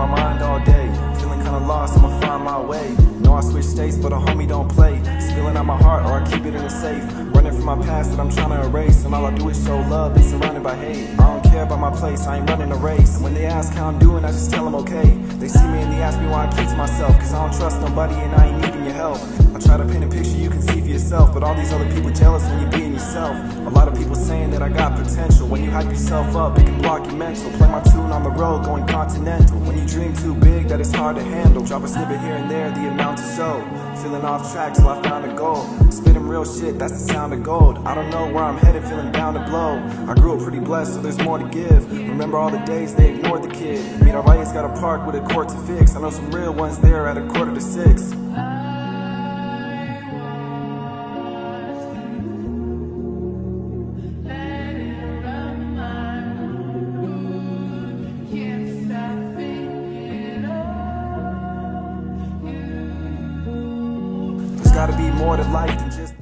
my mind all day. Feeling kinda lost, I'ma find my way. Know I switch states, but a homie don't play. Spilling out my heart, or I keep it in a safe. Running from my past that I'm trying to erase. And all I do is show love, be surrounded by hate. I don't care about my place, I ain't running a race. And when they ask how I'm doing, I just tell them okay. They see me and they ask me why I keep to myself. Cause I don't trust nobody and I ain't needing your help. I try to paint a picture you can see for yourself. But all these other people jealous when you're being yourself. A lot of people saying that I got potential. When you hype yourself up, it can block your mental. Play my tune on the road, going continental. When you dream too big, that it's hard to handle. Drop a snippet here and there, the amount to show. Feeling off track till I found a goal. Spitting real shit, that's the sound of gold. I don't know where I'm headed, feeling bound to blow. I grew up pretty blessed, so there's more to give. Remember all the days they ignored the kid. Miravalla's got a park with a court to fix. I know some real ones there at 5:45. There's gotta be more to life than just